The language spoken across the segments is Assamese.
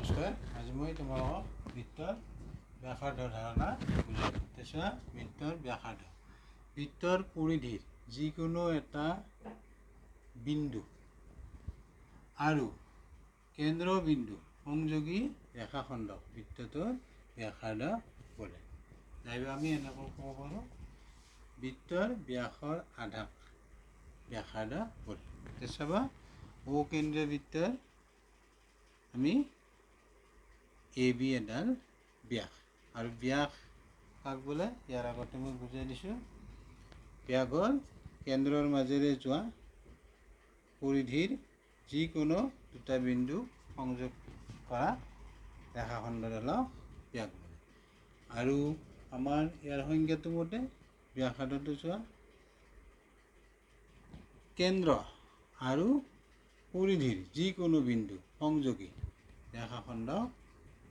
নমস্কাৰ। আজি মই তোমালোকক বৃত্তৰ ব্যাসাৰ্ধৰ ধাৰণা বুজাম। চোৱা, বৃত্তৰ ব্যাসাৰ্ধ বৃত্তৰ পৰিধিৰ যিকোনো এটা বিন্দু আৰু কেন্দ্ৰবিন্দু সংযোগী ৰেখাখণ্ডক বৃত্তটোৰ ব্যাসাৰ্ধ বোলে। নাইবা আমি এনেকৈ ক'ব পাৰোঁ, বৃত্তৰ ব্যাসৰ আধাক ব্যাসাৰ্ধ বোলে। চাবা, অকেন্দ্ৰীয় বৃত্তৰ আমি AB এডাল ব্যাস, আৰু ব্যাস কাক বোলে ইয়াৰ আগতে মই বুজাই দিছোঁ। ব্যাস হ'ল কেন্দ্ৰৰ মাজেৰে যোৱা পৰিধিৰ যিকোনো দুটা বিন্দু সংযোগ কৰা ৰেখাখণ্ডডালক ব্যাস বোলে। আৰু আমাৰ ইয়াৰ সংজ্ঞাটো মতে ব্যাসাৰ্ধটো চোৱা, কেন্দ্ৰ আৰু পৰিধিৰ যিকোনো বিন্দু সংযোগী ৰেখাখণ্ডক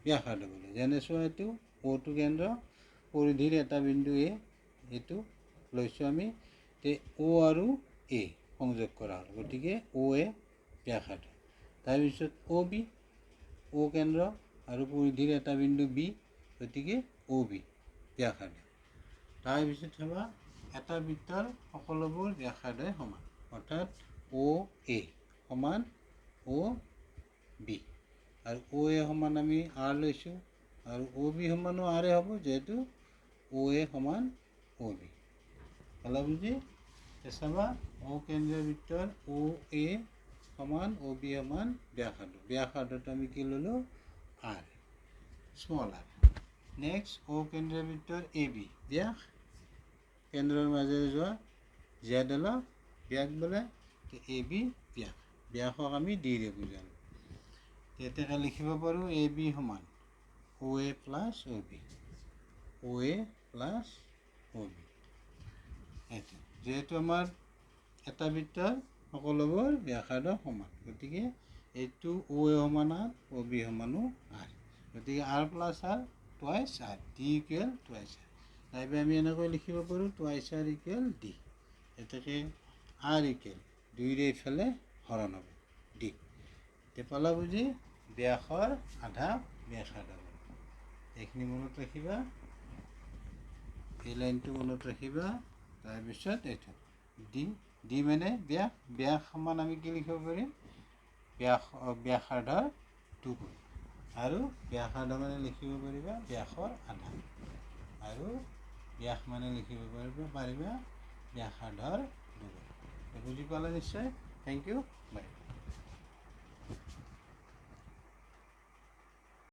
ব্যাসাৰ্ধ বোলে। যেনে চোৱা, এইটো অ'টো কেন্দ্ৰ, পৰিধিৰ এটা বিন্দু এ, এইটো লৈছোঁ আমি, অ' আৰু এ সংযোগ কৰা হ'ল, গতিকে অ' এ ব্যাসাৰ্ধ। তাৰপিছত অ' বি, অ' কেন্দ্ৰ আৰু পৰিধিৰ এটা বিন্দু বি, গতিকে অ' বি ব্যাসাৰ্ধ। তাৰপিছত চাবা, এটা বৃত্তৰ সকলোবোৰ ব্যাসাৰ্ধই সমান, অৰ্থাৎ অ' এ সমান অ' বি, আৰু অ' এ সমান আমি আৰ লৈছোঁ, আৰু অ' বি সমানো আৰ এ হ'ব, যিহেতু অ' এ সমান অ' বি। হ'লা বুজি? চাবা, অকেন্দ্ৰীয় বৃত্তৰ অ' এ সমান অ' বি সমান ব্যাসাৰ্ধ। ব্যাসাৰ্ধটো আমি কি ল'লোঁ? R, small R. Next, অকেন্দ্ৰীয় বৃত্তৰ A B ব্যাস, কেন্দ্ৰৰ মাজেৰে যোৱা জেডালক ব্যাস বোলে, এ বি ব্যাস। ব্যাসক আমি ডিৰে বুজালোঁ। তেতিয়া লিখিব পাৰোঁ এ বি সমান অ' A plus O' B, O' A plus O' B. এইটো যিহেতু আমাৰ এটা বৃত্তৰ সকলোবোৰ ব্যাসাৰ্ধ সমান, গতিকে এইটো অ' এ সমান আৰ, অ' বি সমানো আৰ, গতিকে R plus R twice R, D equal twice R. নাইবা আমি এনেকৈ লিখিব পাৰোঁ টুৱাইছ আৰ ইকুৱেল ডি। এতেকে আৰ ইকুৱেল দুইৰে ইফালে হৰণ হ'ব ডি। এতিয়া পালা বুজি? ব্যাসৰ আধা ব্যাসাৰ্ধ। এইখিনি মনত ৰাখিবা, এই লাইনটো মনত ৰাখিবা। তাৰপিছত এইটো ডি, ডি মানে ব্যাস, ব্যাস সমান আমি কি লিখিব পাৰিম? ব্যাসাৰ্ধৰ দুগুণ, আৰু ব্যাসাৰ্ধ মানে লিখিব পাৰিবা ব্যাসৰ আধা, আৰু ব্যাস মানে লিখিব পাৰিবা ব্যাসাৰ্ধৰ দুগুণ। বুজি পালা নিশ্চয়? থেংক ইউ, বাই।